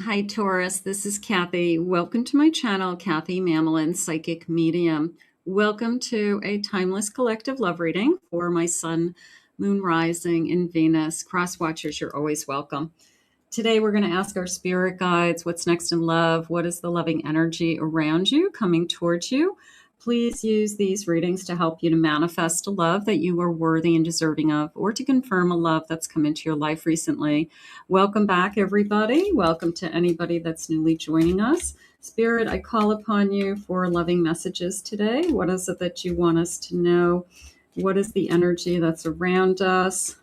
Hi, Taurus. This is Kathy. Welcome to my channel, Kathy Mamolen, Psychic Medium. Welcome to a timeless collective love reading for my sun, moon rising, and Venus. Cross watchers, you're always welcome. Today, we're going to ask our spirit guides what's next in love. What is the loving energy around you, coming towards you? Please use these readings to help you to manifest a love that you are worthy and deserving of, or to confirm a love that's come into your life recently. Welcome back, everybody. Welcome to anybody that's newly joining us. Spirit, I call upon you for loving messages today. What is it that you want us to know? What is the energy that's around us?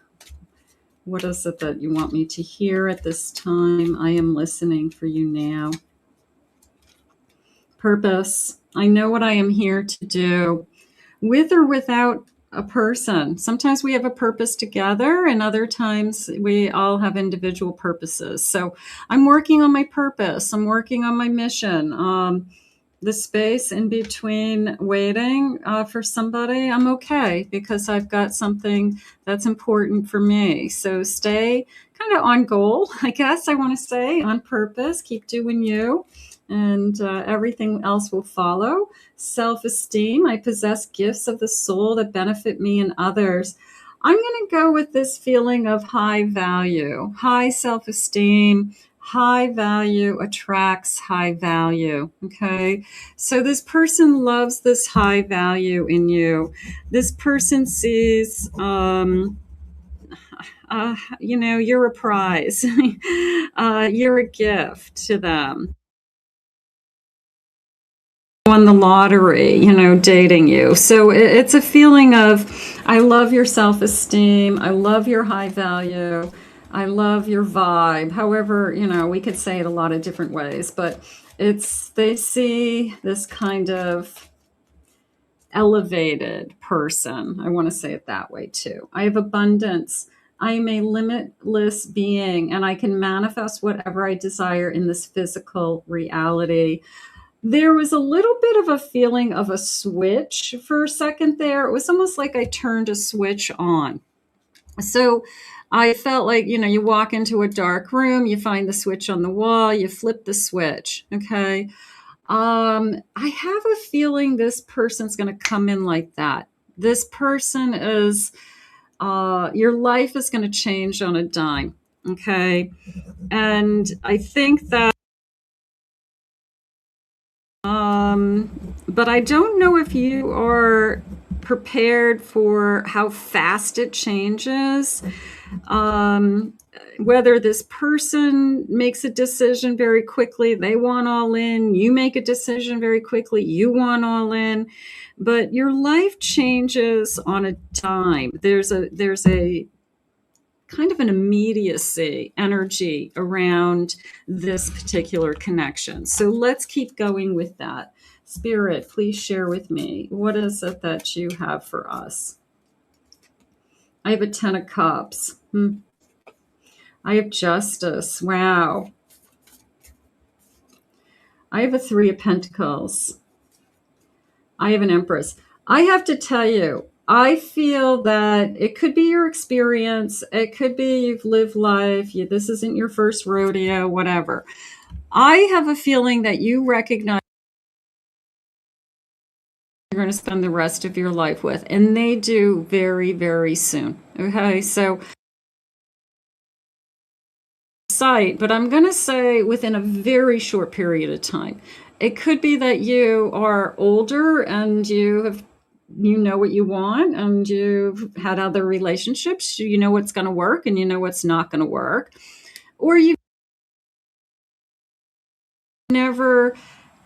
What is it that you want me to hear at this time? I am listening for you now. Purpose. I know what I am here to do, with or without a person. Sometimes we have a purpose together, and other times we all have individual purposes. So I'm working on my purpose. I'm working on my mission. The space in between waiting for somebody, I'm okay because I've got something that's important for me. So stay kind of on goal, I guess I want to say, on purpose. Keep doing you, and everything else will follow. Self-esteem. I possess gifts of the soul that benefit me and others. I'm going to go with this feeling of high value, high self-esteem. High value attracts high value. Okay. So this person loves this high value in you. This person sees, you're a prize. You're a gift to them. Won the lottery, dating you. So it's a feeling of, I love your self-esteem. I love your high value. I love your vibe. However, we could say it a lot of different ways, but they see this kind of elevated person. I want to say it that way too. I have abundance. I am a limitless being, and I can manifest whatever I desire in this physical reality. There was a little bit of a feeling of a switch for a second there. It was almost like I turned a switch on. So I felt like, you walk into a dark room, you find the switch on the wall, you flip the switch. Okay. I have a feeling this person's going to come in like that. This person is, your life is going to change on a dime. Okay. And I think that, but I don't know if you are prepared for how fast it changes. Whether this person makes a decision very quickly, they want all in, you make a decision very quickly, you want all in, but your life changes on a dime. There's a kind of an immediacy energy around this particular connection. So let's keep going with that. Spirit, please share with me. What is it that you have for us? I have a 10 of Cups. I have Justice. Wow. I have a 3 of Pentacles. I have an Empress. I have to tell you, I feel that it could be your experience. It could be you've lived life. This isn't your first rodeo, whatever. I have a feeling that you recognize you're going to spend the rest of your life with, and they do very, very soon. Okay, so but I'm going to say within a very short period of time. It could be that you are older and you know what you want, and you've had other relationships. You know what's going to work and you know what's not going to work. Or you never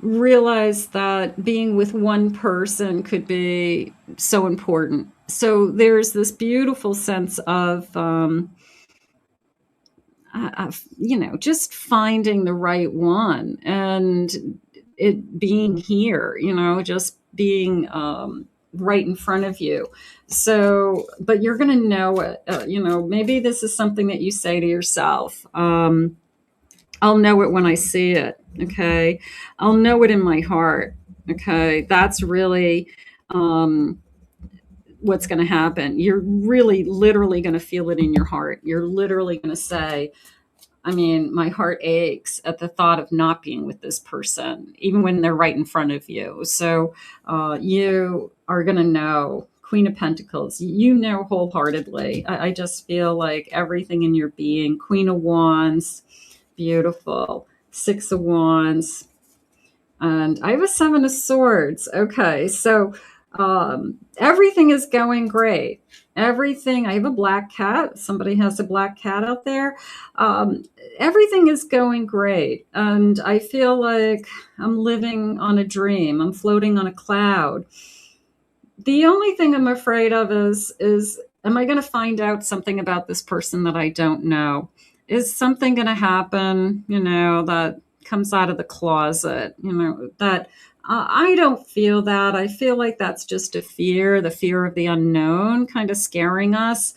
realized that being with one person could be so important. So there's this beautiful sense of just finding the right one, and it being here, just being right in front of you. So, but you're going to know it. Maybe this is something that you say to yourself. I'll know it when I see it. Okay. I'll know it in my heart. Okay. That's really what's going to happen. You're really literally going to feel it in your heart. You're literally going to say, I mean, my heart aches at the thought of not being with this person, even when they're right in front of you. So you are going to know. Queen of Pentacles, you know wholeheartedly. I just feel like everything in your being. Queen of Wands, beautiful. Six of Wands. And I have a Seven of Swords. Okay, so everything is going great. Everything. I have a black cat. Somebody has a black cat out there. Everything is going great. And I feel like I'm living on a dream. I'm floating on a cloud. The only thing I'm afraid of is am I going to find out something about this person that I don't know? Is something going to happen, that comes out of the closet, that I don't feel that. I feel like that's just a fear, the fear of the unknown kind of scaring us,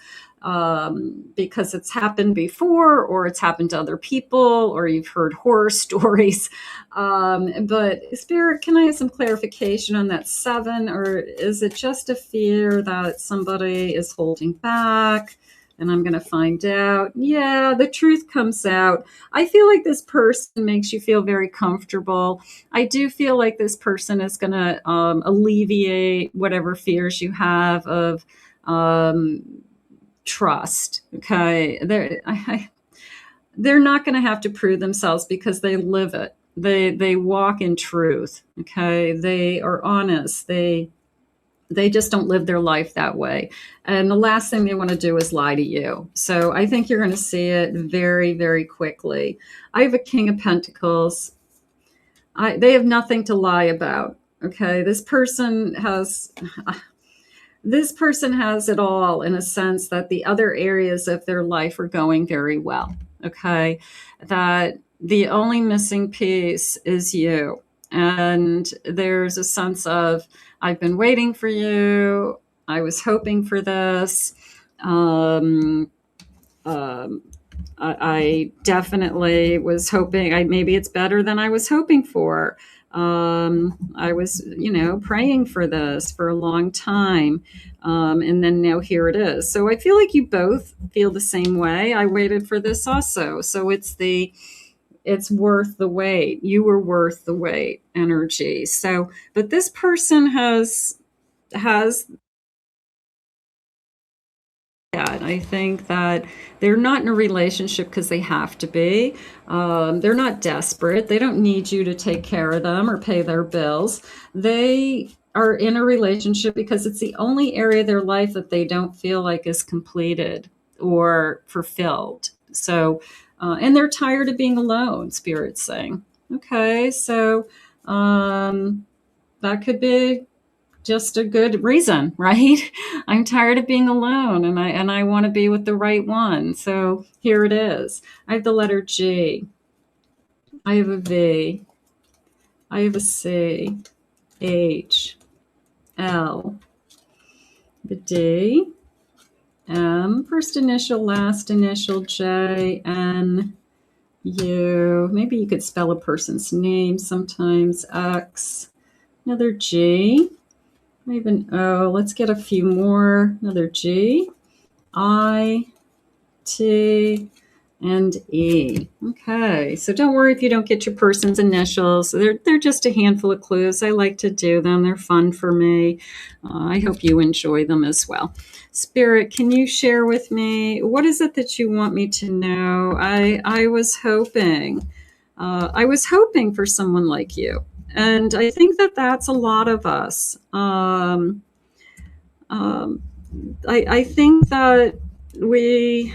because it's happened before, or it's happened to other people, or you've heard horror stories. But Spirit, can I have some clarification on that seven, or is it just a fear that somebody is holding back? And I'm going to find out. Yeah, the truth comes out. I feel like this person makes you feel very comfortable. I do feel like this person is going to alleviate whatever fears you have of trust. Okay. They're not going to have to prove themselves because they live it. They walk in truth. Okay. They are honest. They just don't live their life that way. And the last thing they want to do is lie to you. So I think you're going to see it very, very quickly. I have a King of Pentacles. They have nothing to lie about. Okay. This person has it all, in a sense that the other areas of their life are going very well. Okay. That the only missing piece is you. And there's a sense of, I've been waiting for you. I was hoping for this. I definitely was hoping, maybe it's better than I was hoping for. I was, praying for this for a long time. And then now here it is. So I feel like you both feel the same way. I waited for this also. So it's worth the wait. You were worth the wait energy. So, but this person has that. I think that they're not in a relationship because they have to be. They're not desperate. They don't need you to take care of them or pay their bills. They are in a relationship because it's the only area of their life that they don't feel like is completed or fulfilled. So, and they're tired of being alone, Spirit's saying. Okay, so that could be just a good reason, right? I'm tired of being alone, and I want to be with the right one. So here it is. I have the letter G. I have a V. I have a C. H. L. The D. M. First initial, last initial, J. N. U. Maybe you could spell a person's name sometimes. X. Another G. I have an O. Let's get a few more. Another G, I, T, and E. Okay, so don't worry if you don't get your person's initials. They're just a handful of clues. I like to do them. They're fun for me. I hope you enjoy them as well. Spirit, can you share with me, what is it that you want me to know? I was hoping for someone like you. And I think that that's a lot of us. I think that we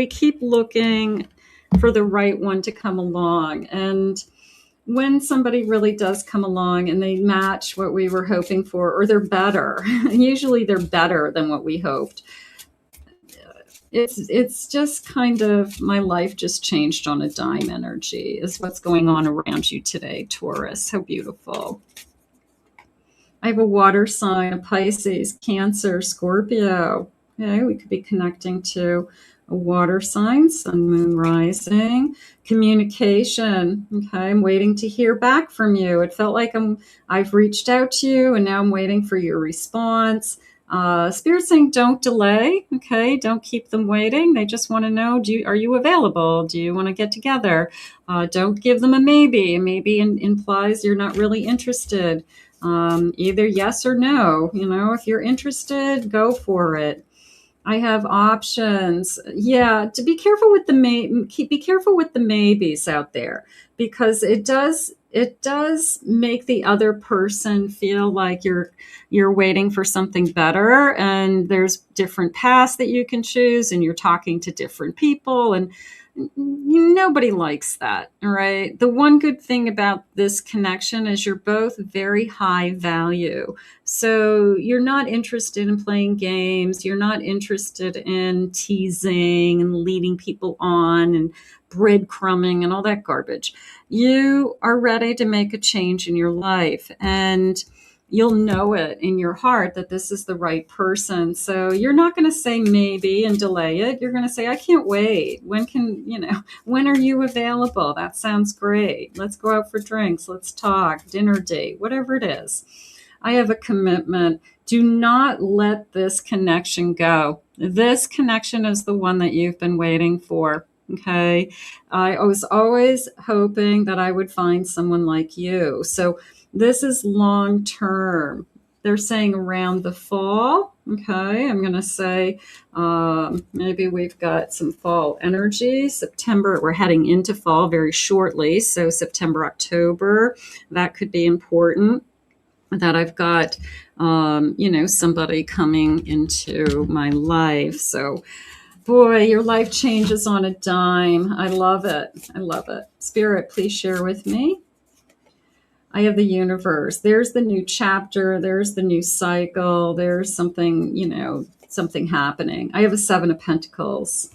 keep looking for the right one to come along. And when somebody really does come along and they match what we were hoping for, or they're better, usually they're better than what we hoped. It's just kind of, my life just changed on a dime energy is what's going on around you today, Taurus. How beautiful. I have a water sign, a Pisces, Cancer, Scorpio. Okay, we could be connecting to a water sign, sun, moon, rising. Communication. Okay, I'm waiting to hear back from you. It felt like I've reached out to you and now I'm waiting for your response. Spirit's saying don't delay, okay? Don't keep them waiting. They just want to know, are you available? Do you want to get together? Don't give them a maybe. A maybe implies you're not really interested. Either yes or no. You know, if you're interested, go for it. I have options. Yeah, to be careful with be careful with the maybes out there, because it does make the other person feel like you're waiting for something better, and there's different paths that you can choose, and you're talking to different people, and nobody likes that. All right. The one good thing about this connection is you're both very high value. So you're not interested in playing games. You're not interested in teasing and leading people on and breadcrumbing and all that garbage. You are ready to make a change in your life, and you'll know it in your heart that this is the right person. So you're not going to say maybe and delay it. You're going to say, I can't wait. When are you available? That sounds great. Let's go out for drinks. Let's talk, dinner date, whatever it is. I have a commitment. Do not let this connection go. This connection is the one that you've been waiting for. Okay. I was always hoping that I would find someone like you. So this is long term. They're saying around the fall. Okay. I'm going to say maybe we've got some fall energy. September, we're heading into fall very shortly. So September, October, that could be important. That I've got, somebody coming into my life. So, boy, your life changes on a dime. I love it. I love it. Spirit, please share with me. I have the universe. There's the new chapter. There's the new cycle. There's something, something happening. I have a 7 of Pentacles.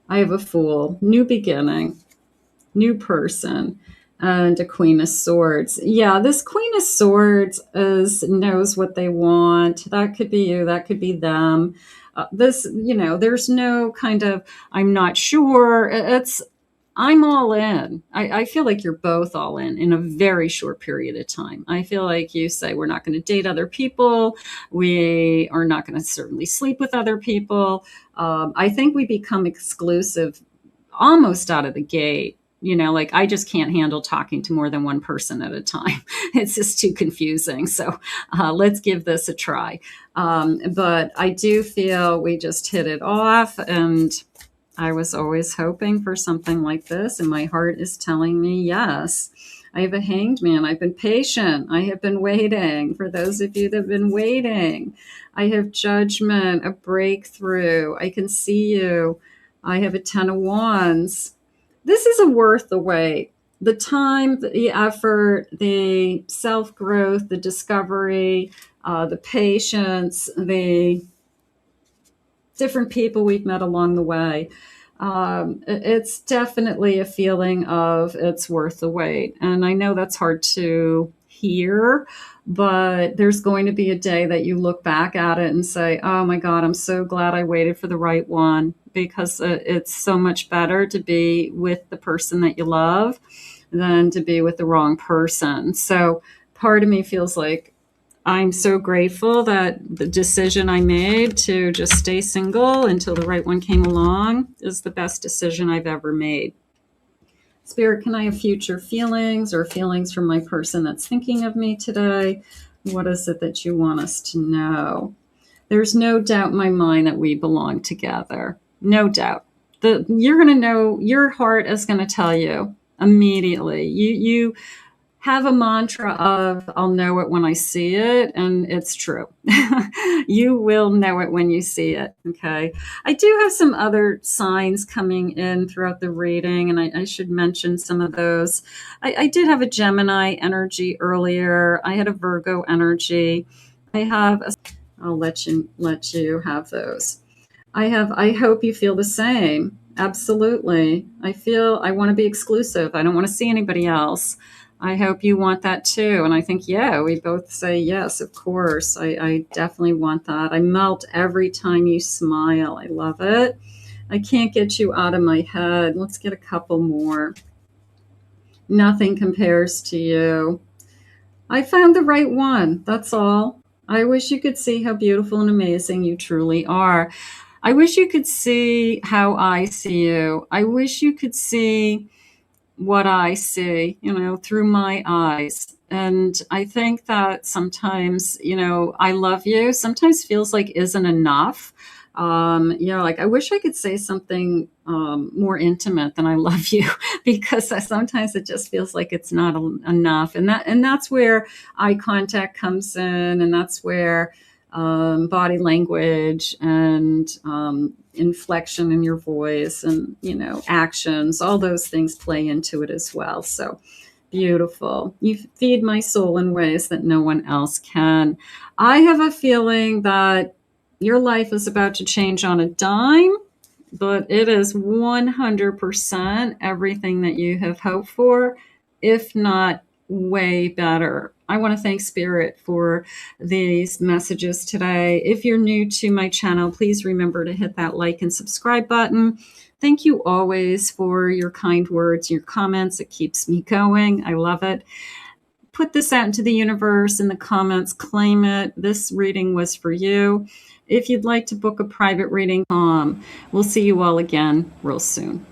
I have a Fool. New beginning. New person. And a Queen of Swords. Yeah, this Queen of Swords knows what they want. That could be you. That could be them. There's no kind of, I'm not sure. I'm all in. I feel like you're both all in a very short period of time. I feel like you say, we're not going to date other people. We are not going to certainly sleep with other people. I think we become exclusive almost out of the gate. I just can't handle talking to more than one person at a time. It's just too confusing. So let's give this a try. But I do feel we just hit it off, and I was always hoping for something like this, and my heart is telling me yes. I have a Hanged Man. I've been patient. I have been waiting. For those of you that have been waiting, I have Judgment, a breakthrough. I can see you. I have a 10 of Wands. This is worth the wait. The time, the effort, the self-growth, the discovery, the patience, the different people we've met along the way. It's definitely a feeling of it's worth the wait. And I know that's hard to hear, but there's going to be a day that you look back at it and say, oh my God, I'm so glad I waited for the right one, because it's so much better to be with the person that you love than to be with the wrong person. So part of me feels like I'm so grateful that the decision I made to just stay single until the right one came along is the best decision I've ever made. Spirit, can I have future feelings or feelings from my person that's thinking of me today? What is it that you want us to know? There's no doubt in my mind that we belong together. No doubt. You're going to know, your heart is going to tell you immediately. You have a mantra of, I'll know it when I see it, and it's true. You will know it when you see it, okay? I do have some other signs coming in throughout the reading, and I should mention some of those. I did have a Gemini energy earlier. I had a Virgo energy. I'll let you have those. I hope you feel the same. Absolutely. I want to be exclusive. I don't want to see anybody else. I hope you want that too. And I think, yeah, we both say yes, of course. I definitely want that. I melt every time you smile. I love it. I can't get you out of my head. Let's get a couple more. Nothing compares to you. I found the right one. That's all. I wish you could see how beautiful and amazing you truly are. I wish you could see how I see you. I wish you could see what I see, through my eyes. And I think that sometimes, I love you sometimes feels like isn't enough. Like I wish I could say something more intimate than I love you, because sometimes it just feels like it's not enough. And that's where eye contact comes in, and that's where body language and inflection in your voice and actions, all those things play into it as well. So beautiful. You feed my soul in ways that no one else can. I have a feeling that your life is about to change on a dime, but it is 100% everything that you have hoped for, if not way better. I want to thank Spirit for these messages today. If you're new to my channel, please remember to hit that like and subscribe button. Thank you always for your kind words, your comments. It keeps me going. I love it. Put this out into the universe in the comments. Claim it. This reading was for you. If you'd like to book a private reading, we'll see you all again real soon.